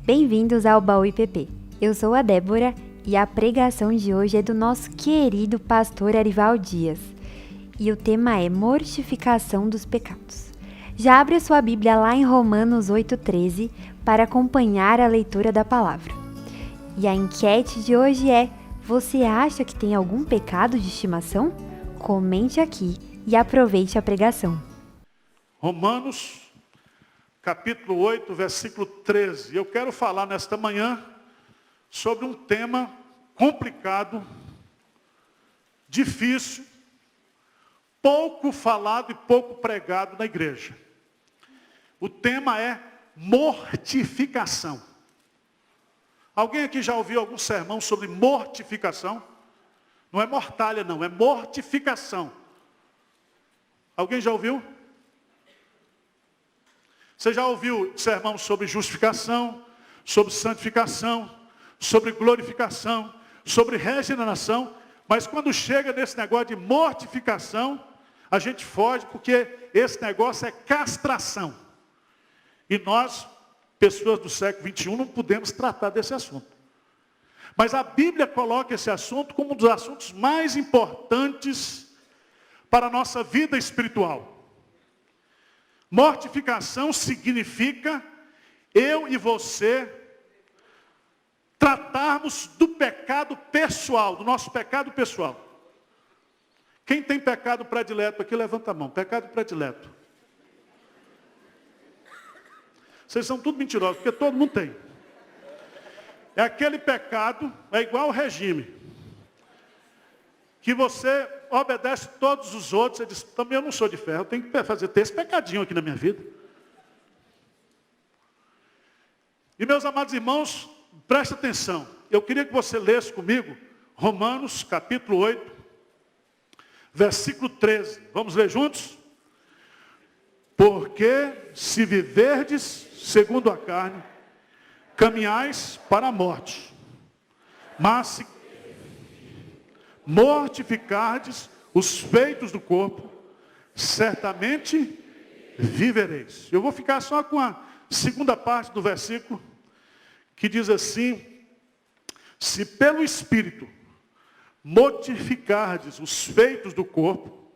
Bem-vindos ao Baú IPP. Eu sou a Débora e a pregação de hoje é do nosso querido pastor Arival Dias. E o tema é mortificação dos pecados. Já abre a sua Bíblia lá em Romanos 8,13 para acompanhar a leitura da palavra. E a enquete de hoje é: você acha que tem algum pecado de estimação? Comente aqui e aproveite a pregação. Romanos, capítulo 8, versículo 13. Eu quero falar nesta manhã sobre um tema complicado, difícil, pouco falado e pouco pregado na igreja. O tema é mortificação. Alguém aqui já ouviu algum sermão sobre mortificação? Não é mortalha não, é mortificação. Alguém já ouviu? Você já ouviu sermão sobre justificação, sobre santificação, sobre glorificação, sobre regeneração, mas quando chega nesse negócio de mortificação, a gente foge porque esse negócio é castração. E nós, pessoas do século XXI, não podemos tratar desse assunto. Mas a Bíblia coloca esse assunto como um dos assuntos mais importantes para a nossa vida espiritual. Mortificação significa eu e você tratarmos do pecado pessoal, do nosso pecado pessoal. Quem tem pecado predileto aqui, levanta a mão. Pecado predileto. Vocês são tudo mentirosos, porque todo mundo tem. É aquele pecado, é igual ao regime. Que você obedece todos os outros, você diz, também eu não sou de ferro, eu tenho que ter esse pecadinho aqui na minha vida. E meus amados irmãos, preste atenção, eu queria que você lesse comigo, Romanos capítulo 8, versículo 13, vamos ler juntos? Porque se viverdes segundo a carne, caminhais para a morte, mas se mortificardes os feitos do corpo, certamente vivereis. Eu vou ficar só com a segunda parte do versículo, que diz assim: se pelo Espírito mortificardes os feitos do corpo,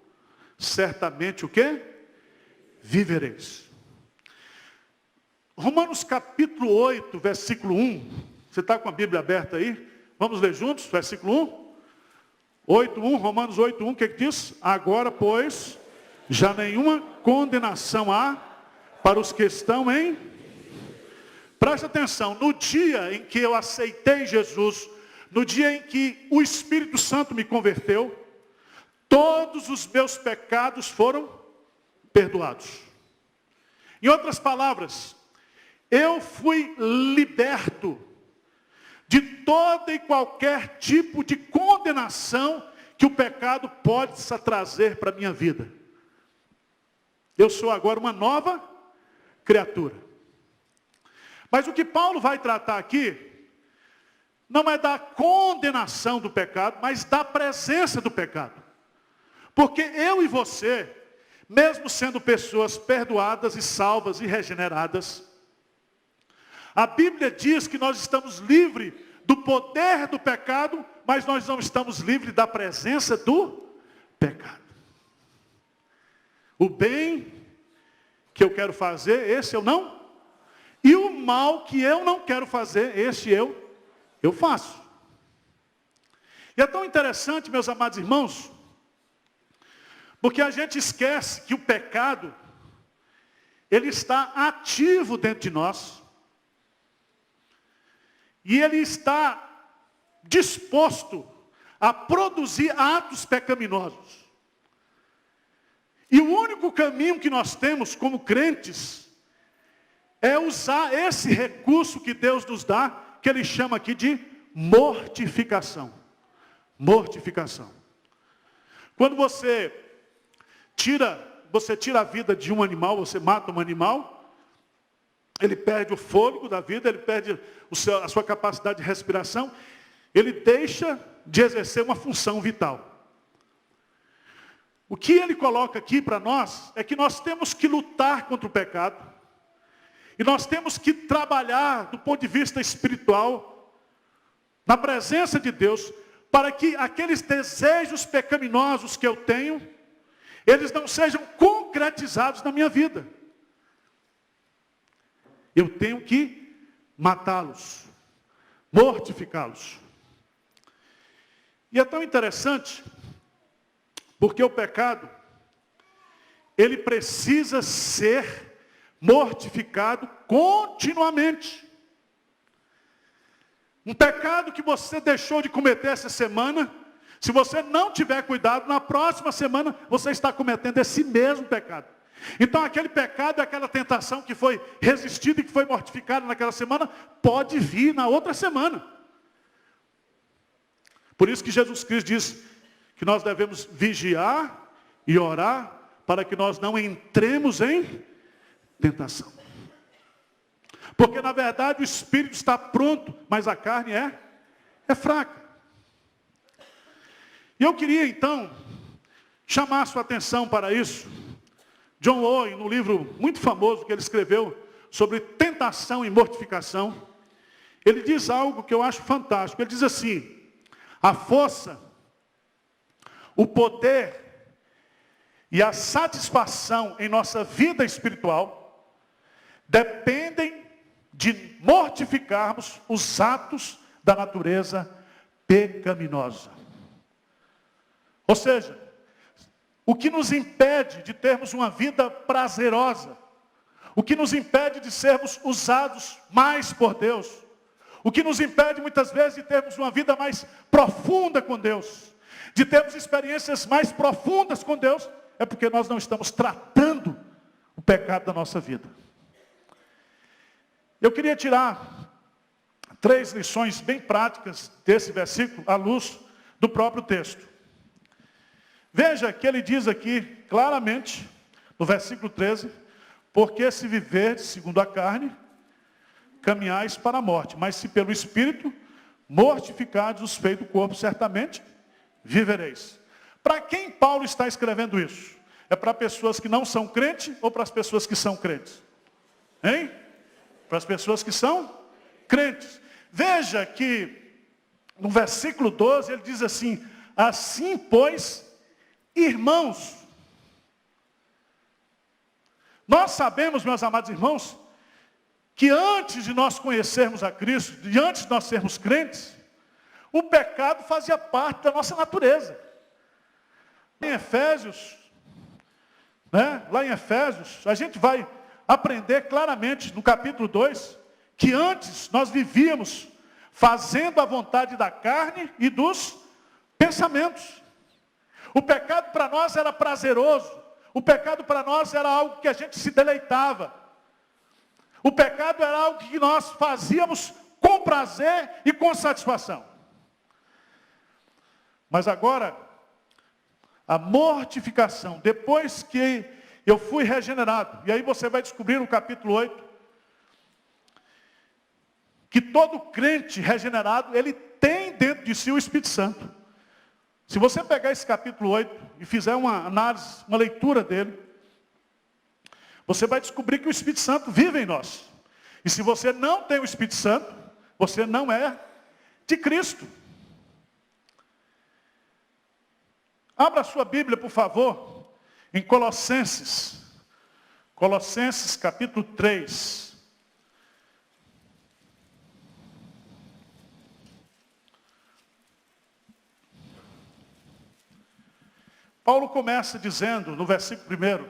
certamente o quê? Vivereis. Romanos capítulo 8, versículo 1. Você está com a Bíblia aberta aí? Vamos ler juntos, versículo 1. 8.1, Romanos 8.1, o que diz? Agora, pois, já nenhuma condenação há para os que estão em... Preste atenção, no dia em que eu aceitei Jesus, no dia em que o Espírito Santo me converteu, todos os meus pecados foram perdoados. Em outras palavras, eu fui liberto de toda e qualquer tipo de condenação que o pecado pode trazer para a minha vida. Eu sou agora uma nova criatura. Mas o que Paulo vai tratar aqui, não é da condenação do pecado, mas da presença do pecado. Porque eu e você, mesmo sendo pessoas perdoadas e salvas e regeneradas, a Bíblia diz que nós estamos livres do poder do pecado, mas nós não estamos livres da presença do pecado. O bem que eu quero fazer, esse eu não. E o mal que eu não quero fazer, esse eu faço. E é tão interessante, meus amados irmãos, porque a gente esquece que o pecado, ele está ativo dentro de nós. E ele está disposto a produzir atos pecaminosos. E o único caminho que nós temos como crentes é usar esse recurso que Deus nos dá, que ele chama aqui de mortificação. Mortificação. Quando você tira a vida de um animal, você mata um animal, ele perde o fôlego da vida, ele perde a sua capacidade de respiração, ele deixa de exercer uma função vital. O que ele coloca aqui para nós é que nós temos que lutar contra o pecado E nós temos que trabalhar do ponto de vista espiritual, na presença de Deus, para que aqueles desejos pecaminosos que eu tenho, eles não sejam concretizados na minha vida. Eu tenho que matá-los, mortificá-los. E é tão interessante, porque o pecado, ele precisa ser mortificado continuamente. Um pecado que você deixou de cometer essa semana, se você não tiver cuidado, na próxima semana você está cometendo esse mesmo pecado. Então aquele pecado, aquela tentação que foi resistida e que foi mortificada naquela semana, pode vir na outra semana. Por isso que Jesus Cristo diz que nós devemos vigiar e orar para que nós não entremos em tentação. Porque na verdade o espírito está pronto, mas a carne é fraca. E eu queria então chamar a sua atenção para isso. John Owen, no livro muito famoso que ele escreveu sobre tentação e mortificação, ele diz algo que eu acho fantástico. Ele diz assim: a força, o poder e a satisfação em nossa vida espiritual dependem de mortificarmos os atos da natureza pecaminosa. Ou seja, o que nos impede de termos uma vida prazerosa, o que nos impede de sermos usados mais por Deus, o que nos impede muitas vezes de termos uma vida mais profunda com Deus, de termos experiências mais profundas com Deus, é porque nós não estamos tratando o pecado da nossa vida. Eu queria tirar 3 lições bem práticas desse versículo, à luz do próprio texto. Veja que ele diz aqui, claramente, no versículo 13, porque se viverdes segundo a carne, caminhais para a morte, mas se pelo Espírito mortificardes os feitos do corpo, certamente vivereis. Para quem Paulo está escrevendo isso? É para pessoas que não são crentes ou para as pessoas que são crentes? Hein? Para as pessoas que são crentes. Veja que no versículo 12 ele diz assim: assim pois, irmãos, nós sabemos, meus amados irmãos, que antes de nós conhecermos a Cristo, e antes de nós sermos crentes, o pecado fazia parte da nossa natureza. Em Efésios, lá em Efésios, a gente vai aprender claramente no capítulo 2, que antes nós vivíamos fazendo a vontade da carne e dos pensamentos. O pecado para nós era prazeroso, o pecado para nós era algo que a gente se deleitava. O pecado era algo que nós fazíamos com prazer e com satisfação. Mas agora, a mortificação, depois que eu fui regenerado, e aí você vai descobrir no capítulo 8, que todo crente regenerado, ele tem dentro de si o Espírito Santo. Se você pegar esse capítulo 8 e fizer uma análise, uma leitura dele, você vai descobrir que o Espírito Santo vive em nós. E se você não tem o Espírito Santo, você não é de Cristo. Abra a sua Bíblia, por favor, em Colossenses. Colossenses capítulo 3. Paulo começa dizendo, no versículo 1,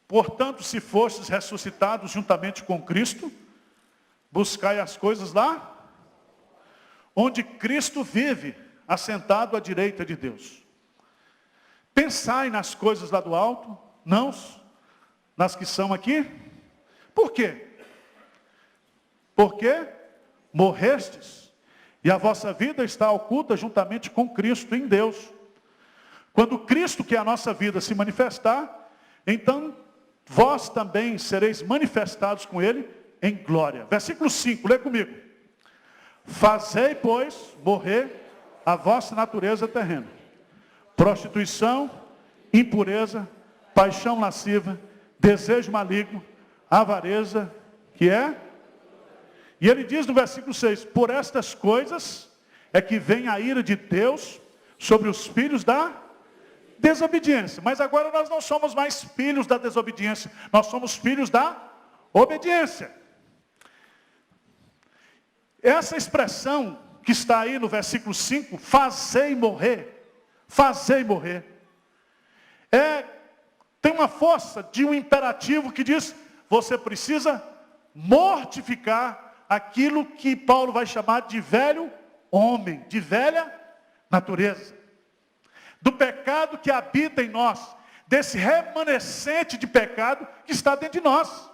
portanto, se fostes ressuscitados juntamente com Cristo, buscai as coisas lá, onde Cristo vive, assentado à direita de Deus. Pensai nas coisas lá do alto, não nas que são aqui. Por quê? Porque morrestes, e a vossa vida está oculta juntamente com Cristo em Deus. Quando Cristo, que é a nossa vida, se manifestar, então vós também sereis manifestados com Ele em glória. Versículo 5, lê comigo. Fazei, pois, morrer a vossa natureza terrena. Prostituição, impureza, paixão lasciva, desejo maligno, avareza, que é? E ele diz no versículo 6, por estas coisas é que vem a ira de Deus sobre os filhos da desobediência. Mas agora nós não somos mais filhos da desobediência, nós somos filhos da obediência. Essa expressão que está aí no versículo 5, fazei morrer, tem uma força de um imperativo que diz, você precisa mortificar aquilo que Paulo vai chamar de velho homem, de velha natureza. Do pecado que habita em nós, desse remanescente de pecado que está dentro de nós.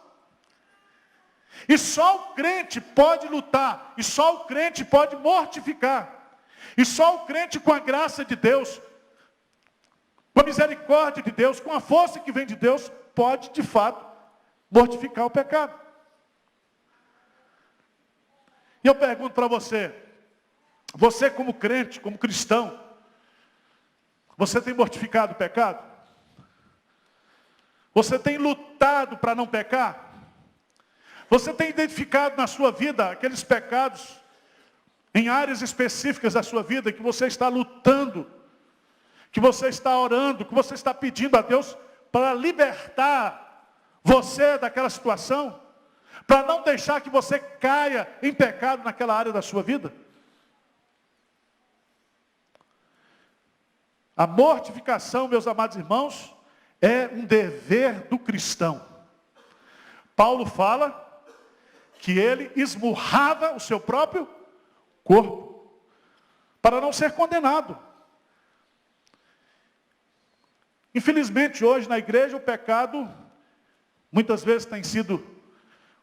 E só o crente pode lutar, e só o crente pode mortificar, e só o crente com a graça de Deus, com a misericórdia de Deus, com a força que vem de Deus, pode de fato mortificar o pecado. E eu pergunto para você, você como crente, como cristão, você tem mortificado o pecado? Você tem lutado para não pecar? Você tem identificado na sua vida aqueles pecados em áreas específicas da sua vida que você está lutando, que você está orando, que você está pedindo a Deus para libertar você daquela situação, para não deixar que você caia em pecado naquela área da sua vida? A mortificação, meus amados irmãos, é um dever do cristão. Paulo fala que ele esmurrava o seu próprio corpo, para não ser condenado. Infelizmente, hoje na igreja, o pecado, muitas vezes tem sido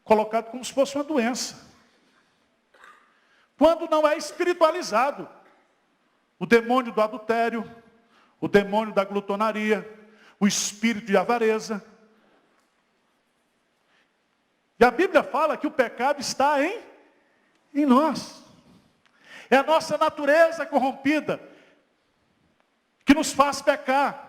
colocado como se fosse uma doença. Quando não é espiritualizado. O demônio do adultério, o demônio da glutonaria, o espírito de avareza. E a Bíblia fala que o pecado está em nós. É a nossa natureza corrompida que nos faz pecar.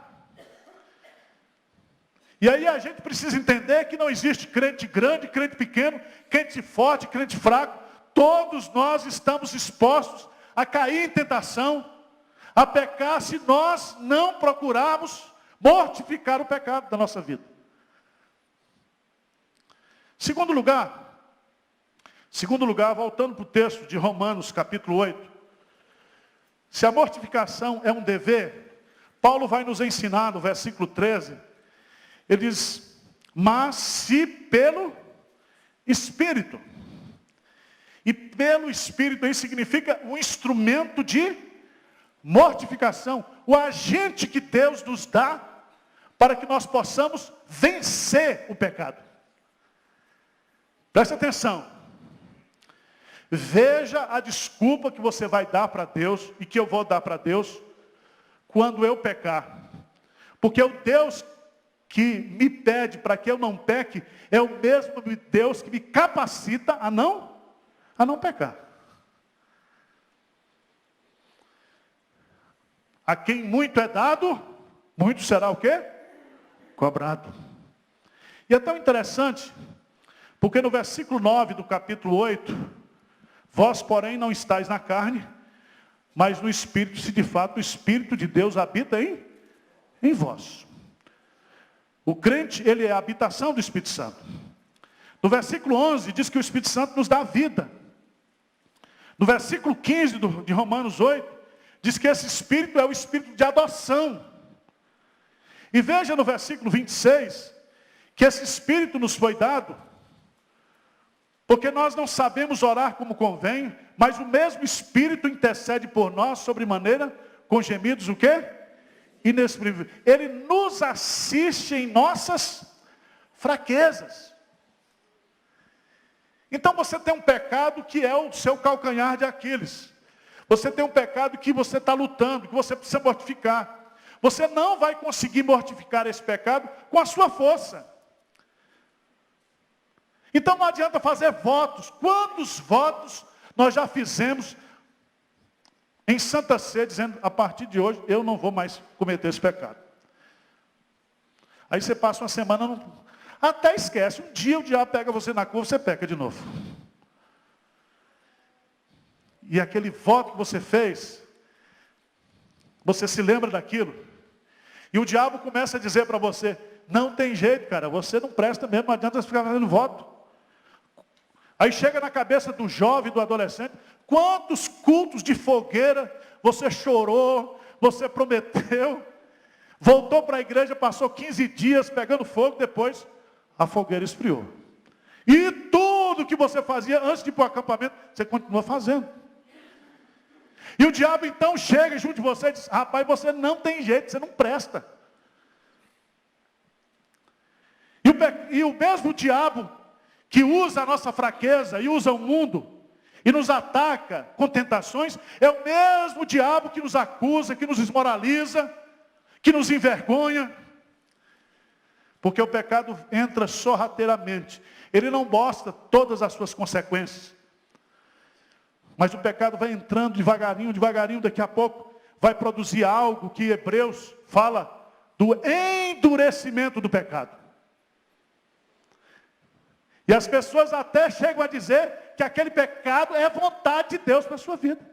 E aí a gente precisa entender que não existe crente grande, crente pequeno, crente forte, crente fraco. Todos nós estamos expostos a cair em tentação, a pecar, se nós não procurarmos mortificar o pecado da nossa vida. Segundo lugar, voltando para o texto de Romanos, capítulo 8. Se a mortificação é um dever, Paulo vai nos ensinar no versículo 13. Ele diz, mas se pelo Espírito. E pelo Espírito aí significa um instrumento de mortificação. O agente que Deus nos dá para que nós possamos vencer o pecado. Preste atenção. Veja a desculpa que você vai dar para Deus e que eu vou dar para Deus quando eu pecar. Porque o Deus que me pede para que eu não peque é o mesmo Deus que me capacita a não pecar. A quem muito é dado, muito será o quê? Cobrado. E é tão interessante, porque no versículo 9 do capítulo 8, vós, porém, não estáis na carne, mas no Espírito, se de fato o Espírito de Deus habita em vós. O crente, ele é a habitação do Espírito Santo. No versículo 11, diz que o Espírito Santo nos dá vida. No versículo 15 de Romanos 8, diz que esse Espírito é o Espírito de adoção. E veja no versículo 26, que esse Espírito nos foi dado, porque nós não sabemos orar como convém, mas o mesmo Espírito intercede por nós, sobremaneira, com gemidos o quê? Inexprimível. Ele nos assiste em nossas fraquezas. Então você tem um pecado que é o seu calcanhar de Aquiles. Você tem um pecado que você está lutando, que você precisa mortificar. Você não vai conseguir mortificar esse pecado com a sua força. Então não adianta fazer votos. Quantos votos nós já fizemos em Santa Sé, dizendo, a partir de hoje, eu não vou mais cometer esse pecado. Aí você passa uma semana, Até esquece. Um dia o diabo pega você na curva, você peca de novo. E aquele voto que você fez, você se lembra daquilo. E o diabo começa a dizer para você, não tem jeito, cara, você não presta mesmo, não adianta você ficar fazendo voto. Aí chega na cabeça do jovem, do adolescente, quantos cultos de fogueira você chorou, você prometeu, voltou para a igreja, passou 15 dias pegando fogo, depois a fogueira esfriou. E tudo que você fazia antes de ir para o acampamento, você continua fazendo. E o diabo então chega junto de você e diz, rapaz, você não tem jeito, você não presta. E o mesmo diabo que usa a nossa fraqueza e usa o mundo e nos ataca com tentações, é o mesmo diabo que nos acusa, que nos desmoraliza, que nos envergonha. Porque o pecado entra sorrateiramente. Ele não mostra todas as suas consequências. Mas o pecado vai entrando devagarinho, devagarinho, daqui a pouco vai produzir algo que Hebreus fala do endurecimento do pecado. E as pessoas até chegam a dizer que aquele pecado é vontade de Deus para a sua vida.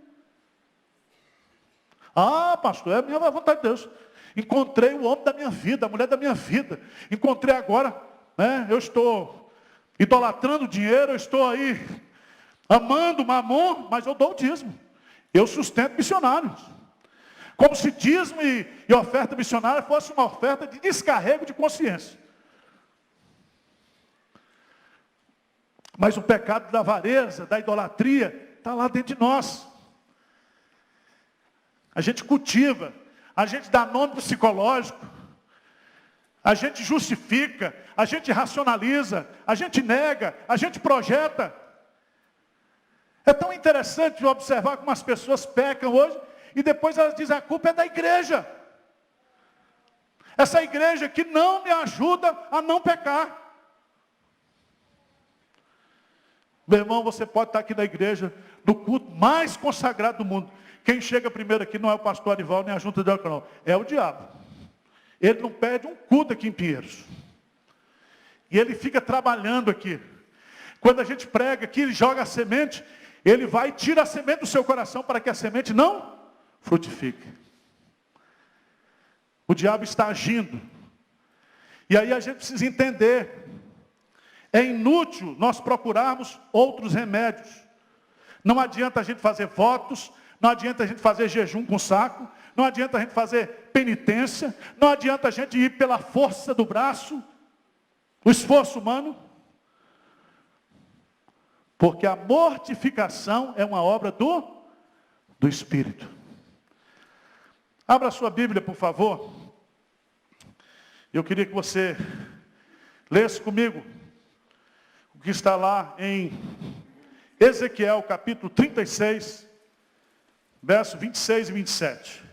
Ah, pastor, é a minha vontade de Deus. Encontrei o homem da minha vida, a mulher da minha vida. Encontrei agora, né? Eu estou idolatrando dinheiro, eu estou aí amando mamon, mas eu dou o dízimo. Eu sustento missionários. Como se dízimo e oferta missionária fosse uma oferta de descarrego de consciência. Mas o pecado da avareza, da idolatria, está lá dentro de nós. A gente cultiva, a gente dá nome psicológico, a gente justifica, a gente racionaliza, a gente nega, a gente projeta. É tão interessante observar como as pessoas pecam hoje e depois elas dizem, a culpa é da igreja. Essa igreja que não me ajuda a não pecar. Meu irmão, você pode estar aqui na igreja, no culto mais consagrado do mundo. Quem chega primeiro aqui não é o pastor Arival, nem a junta de não. É o diabo. Ele não perde um culto aqui em Pinheiros. E ele fica trabalhando aqui. Quando a gente prega aqui, ele joga a semente, ele vai e tira a semente do seu coração para que a semente não frutifique. O diabo está agindo. E aí a gente precisa entender. É inútil nós procurarmos outros remédios. Não adianta a gente fazer votos, não adianta a gente fazer jejum com saco, não adianta a gente fazer penitência, não adianta a gente ir pela força do braço, o esforço humano. Porque a mortificação é uma obra do Espírito. Abra a sua Bíblia, por favor. Eu queria que você lesse comigo o que está lá em Ezequiel, capítulo 36, verso 26 e 27.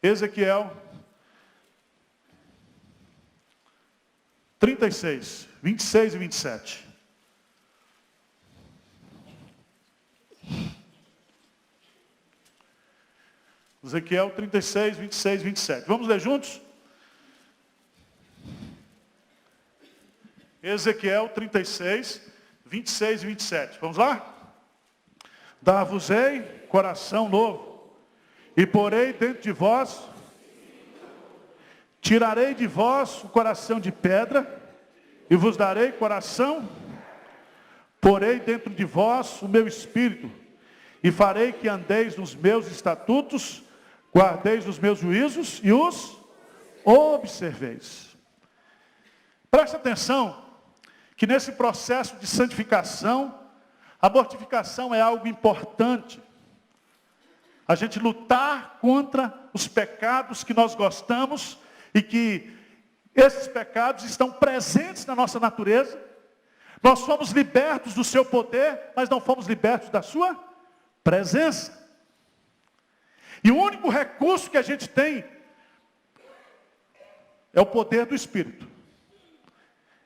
Ezequiel 36, 26 e 27. Ezequiel 36, 26 e 27. Vamos ler juntos? Ezequiel 36, 26 e 27. Vamos lá? Dar-vos-ei coração novo, e porei dentro de vós, tirarei de vós o coração de pedra, e vos darei coração, porei dentro de vós o meu espírito, e farei que andeis nos meus estatutos, guardeis os meus juízos e os observeis. Preste atenção, que nesse processo de santificação, a mortificação é algo importante. A gente lutar contra os pecados que nós gostamos e que esses pecados estão presentes na nossa natureza. Nós fomos libertos do seu poder, mas não fomos libertos da sua presença. E o único recurso que a gente tem é o poder do Espírito.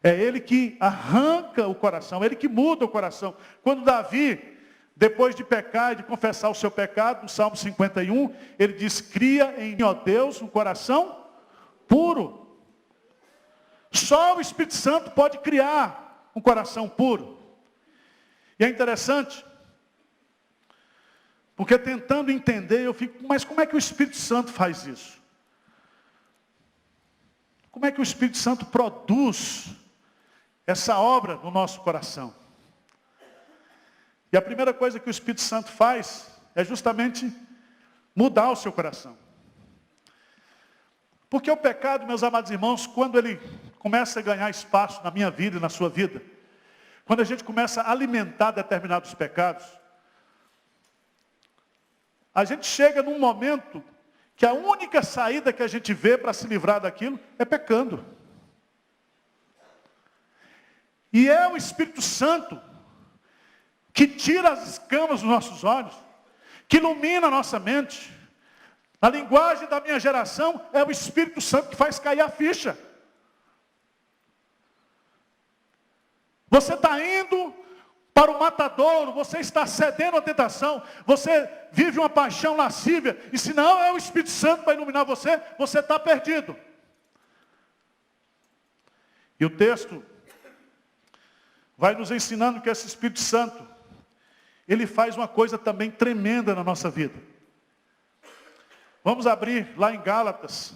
É Ele que arranca o coração, Ele que muda o coração. Quando Davi, depois de pecar e de confessar o seu pecado, no Salmo 51, ele diz, cria em mim, ó Deus, um coração puro. Só o Espírito Santo pode criar um coração puro. E é interessante, porque tentando entender, eu fico, mas como é que o Espírito Santo faz isso? Como é que o Espírito Santo produz essa obra no nosso coração? E a primeira coisa que o Espírito Santo faz é justamente mudar o seu coração. Porque o pecado, meus amados irmãos, quando ele começa a ganhar espaço na minha vida e na sua vida, quando a gente começa a alimentar determinados pecados, a gente chega num momento que a única saída que a gente vê para se livrar daquilo é pecando. E é o Espírito Santo que tira as escamas dos nossos olhos, que ilumina a nossa mente. Na linguagem da minha geração, é o Espírito Santo que faz cair a ficha. Você está indo para o matadouro, você está cedendo à tentação, você vive uma paixão lascívia, e se não é o Espírito Santo para iluminar você, você está perdido. E o texto vai nos ensinando que esse Espírito Santo, ele faz uma coisa também tremenda na nossa vida. Vamos abrir lá em Gálatas,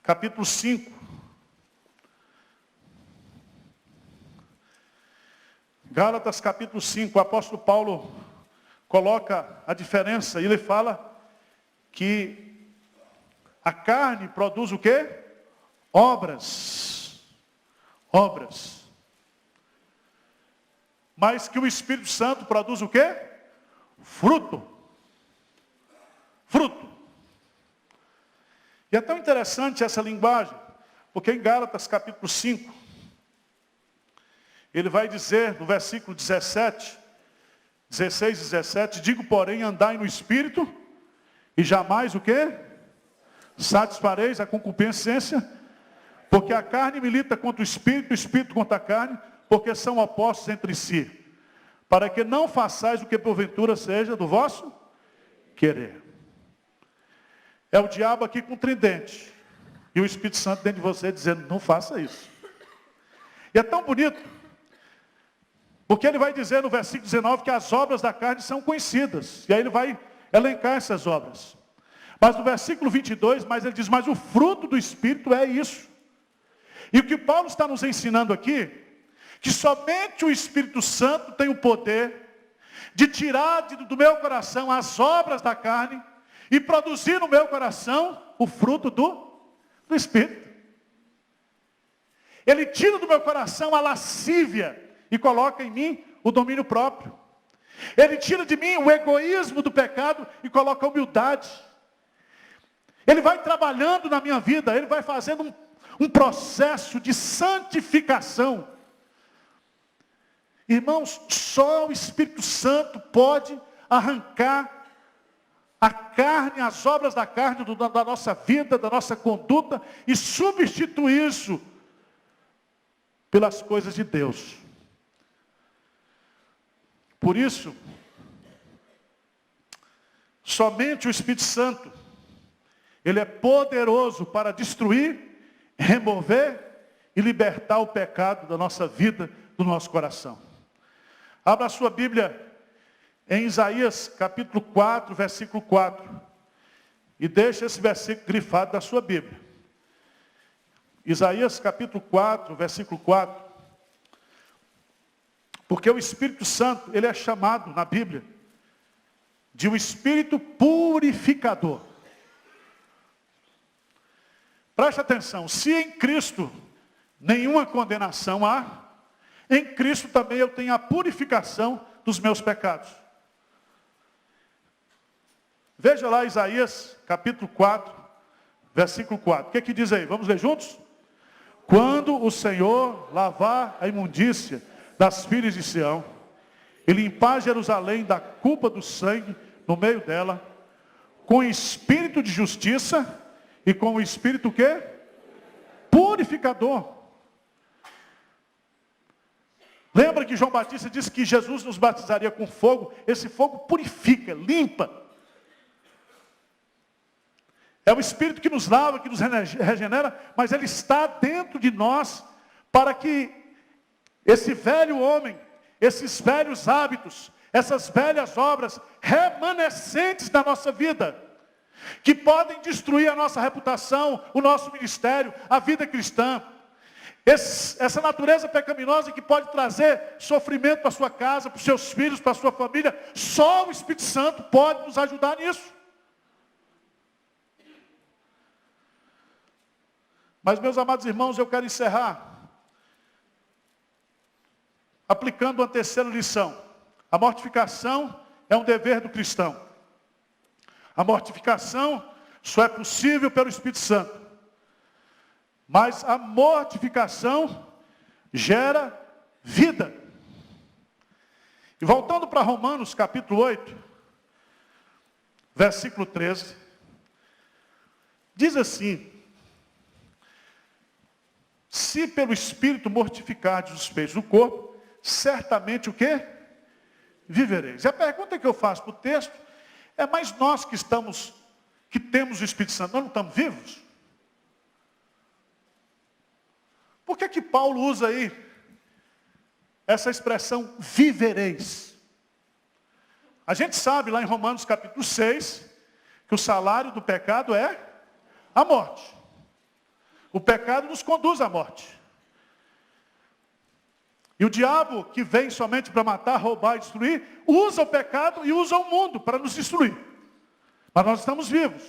capítulo 5. Gálatas capítulo 5, o apóstolo Paulo coloca a diferença, e ele fala que a carne produz o quê? Obras. Obras. Mas que o Espírito Santo produz o quê? Fruto. Fruto. E é tão interessante essa linguagem, porque em Gálatas capítulo 5, ele vai dizer no versículo 16 e 17, digo, porém, andai no Espírito, e jamais o quê? Satisfareis a concupiscência, porque a carne milita contra o Espírito contra a carne, porque são opostos entre si, para que não façais o que porventura seja do vosso querer. É o diabo aqui com tridente, e o Espírito Santo dentro de você dizendo, não faça isso. E é tão bonito, porque ele vai dizer no versículo 19 que as obras da carne são conhecidas. E aí ele vai elencar essas obras. Mas no versículo 22, ele diz, mas o fruto do Espírito é isso. E o que Paulo está nos ensinando aqui, que somente o Espírito Santo tem o poder de tirar do meu coração as obras da carne e produzir no meu coração o fruto do Espírito. Ele tira do meu coração a lascívia e coloca em mim o domínio próprio. Ele tira de mim o egoísmo do pecado e coloca a humildade. Ele vai trabalhando na minha vida, ele vai fazendo um processo de santificação. Irmãos, só o Espírito Santo pode arrancar a carne, as obras da carne da nossa vida, da nossa conduta, e substituir isso pelas coisas de Deus. Por isso, somente o Espírito Santo, ele é poderoso para destruir, remover e libertar o pecado da nossa vida, do nosso coração. Abra a sua Bíblia em Isaías capítulo 4, versículo 4. E deixa esse versículo grifado da sua Bíblia. Isaías capítulo 4, versículo 4. Porque o Espírito Santo, ele é chamado na Bíblia de um Espírito purificador. Preste atenção, se em Cristo nenhuma condenação há, em Cristo também eu tenho a purificação dos meus pecados. Veja lá Isaías capítulo 4, versículo 4. O que diz aí? Vamos ler juntos? Quando o Senhor lavar a imundícia das filhas de Sião, e limpar Jerusalém da culpa do sangue no meio dela, com espírito de justiça e com o espírito o quê? Purificador. Lembra que João Batista disse que Jesus nos batizaria com fogo? Esse fogo purifica, limpa. É o Espírito que nos lava, que nos regenera, mas ele está dentro de nós para que esse velho homem, esses velhos hábitos, essas velhas obras remanescentes da nossa vida, que podem destruir a nossa reputação, o nosso ministério, a vida cristã. Essa natureza pecaminosa que pode trazer sofrimento para a sua casa, para os seus filhos, para a sua família, só o Espírito Santo pode nos ajudar nisso. Mas, meus amados irmãos, eu quero encerrar aplicando uma terceira lição. A mortificação é um dever do cristão. A mortificação só é possível pelo Espírito Santo. Mas a mortificação gera vida. E voltando para Romanos capítulo 8, versículo 13, diz assim: se pelo Espírito mortificardes os feitos do corpo, certamente o quê? Vivereis. E a pergunta que eu faço para o texto é: mas nós que temos o Espírito Santo, nós não estamos vivos? Por que Paulo usa aí essa expressão vivereis? A gente sabe lá em Romanos capítulo 6, que o salário do pecado é a morte. O pecado nos conduz à morte. E o diabo, que vem somente para matar, roubar e destruir, usa o pecado e usa o mundo para nos destruir. Mas nós estamos vivos.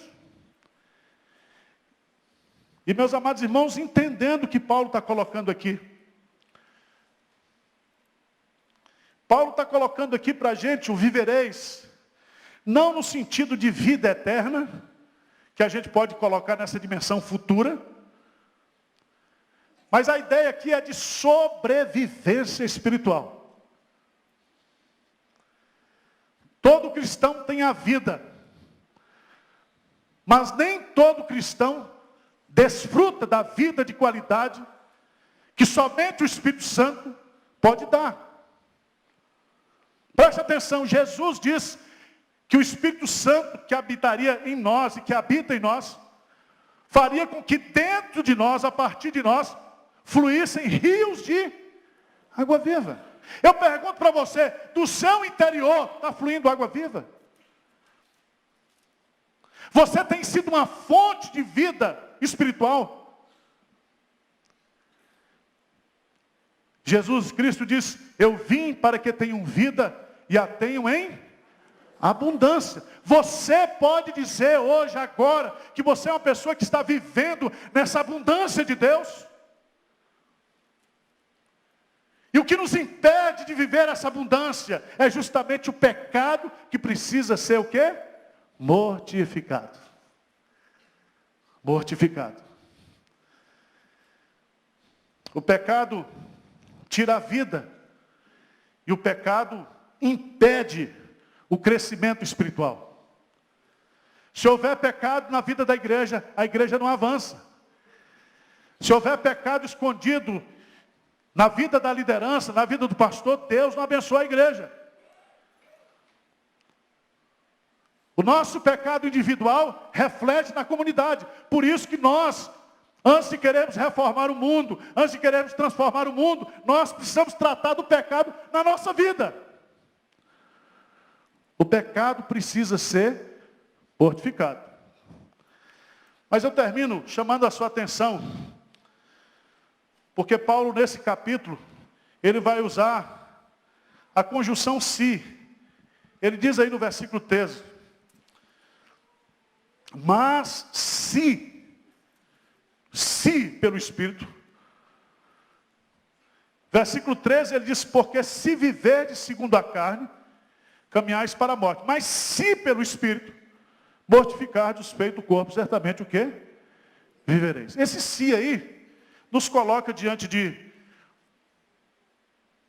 E, meus amados irmãos, entendendo o que Paulo está colocando aqui. Paulo está colocando aqui para a gente o vivereis, não no sentido de vida eterna, que a gente pode colocar nessa dimensão futura, mas a ideia aqui é de sobrevivência espiritual. Todo cristão tem a vida, mas nem todo cristão desfruta da vida de qualidade que somente o Espírito Santo pode dar. Preste atenção, Jesus diz que o Espírito Santo que habitaria em nós e que habita em nós, faria com que dentro de nós, a partir de nós, fluíssem rios de água viva. Eu pergunto para você, do seu interior está fluindo água viva? Você tem sido uma fonte de vida espiritual? Jesus Cristo diz: eu vim para que tenham vida e a tenham em abundância. Você pode dizer hoje, agora, que você é uma pessoa que está vivendo nessa abundância de Deus? E o que nos impede de viver essa abundância é justamente o pecado, que precisa ser o quê? Mortificado. Mortificado. O pecado tira a vida. E o pecado impede o crescimento espiritual. Se houver pecado na vida da igreja, a igreja não avança. Se houver pecado escondido na vida da liderança, na vida do pastor, Deus não abençoa a igreja. O nosso pecado individual reflete na comunidade. Por isso que nós, antes de querermos reformar o mundo, antes de querermos transformar o mundo, nós precisamos tratar do pecado na nossa vida. O pecado precisa ser mortificado. Mas eu termino chamando a sua atenção, porque Paulo, nesse capítulo, ele vai usar a conjunção se. Ele diz aí no versículo 13: mas se pelo Espírito. Versículo 13, ele diz: porque se viverdes segundo a carne, caminhais para a morte. Mas se pelo Espírito mortificardes os feitos do corpo, certamente o quê? Vivereis. Esse se aí nos coloca diante de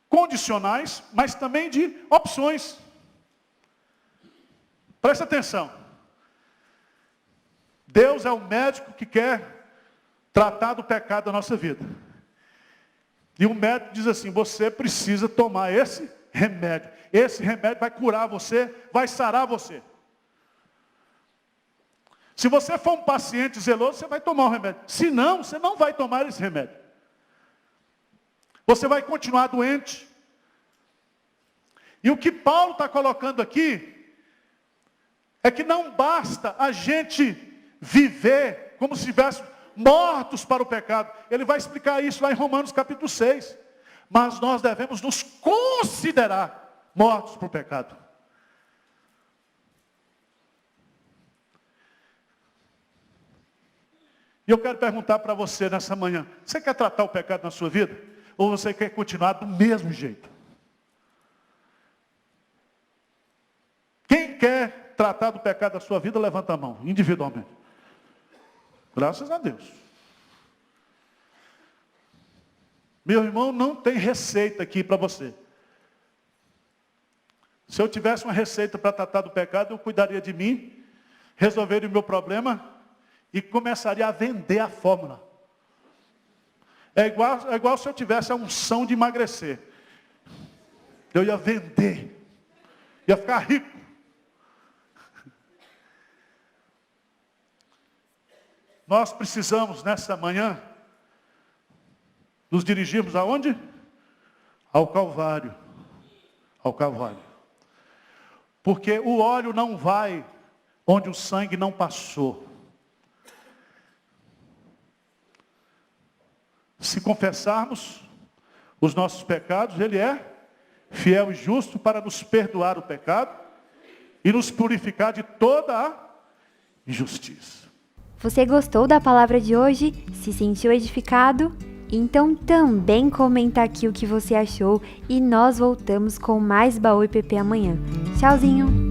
condicionais, mas também de opções. Presta atenção. Deus é o médico que quer tratar do pecado da nossa vida. E o médico diz assim: você precisa tomar esse remédio. Esse remédio vai curar você, vai sarar você. Se você for um paciente zeloso, você vai tomar o remédio. Se não, você não vai tomar esse remédio. Você vai continuar doente. E o que Paulo está colocando aqui é que não basta a gente viver como se estivéssemos mortos para o pecado. Ele vai explicar isso lá em Romanos capítulo 6. Mas nós devemos nos considerar mortos para o pecado. E eu quero perguntar para você nessa manhã, você quer tratar o pecado na sua vida? Ou você quer continuar do mesmo jeito? Quem quer tratar do pecado da sua vida, levanta a mão, individualmente. Graças a Deus. Meu irmão, não tem receita aqui para você. Se eu tivesse uma receita para tratar do pecado, eu cuidaria de mim, resolveria o meu problema e começaria a vender a fórmula. É igual se eu tivesse a unção de emagrecer. Eu ia vender. Ia ficar rico. Nós precisamos, nessa manhã, nos dirigirmos aonde? Ao Calvário. Ao Calvário. Porque o óleo não vai onde o sangue não passou. Se confessarmos os nossos pecados, Ele é fiel e justo para nos perdoar o pecado e nos purificar de toda a injustiça. Você gostou da palavra de hoje? Se sentiu edificado? Então também comenta aqui o que você achou e nós voltamos com mais Baú IPP amanhã. Tchauzinho!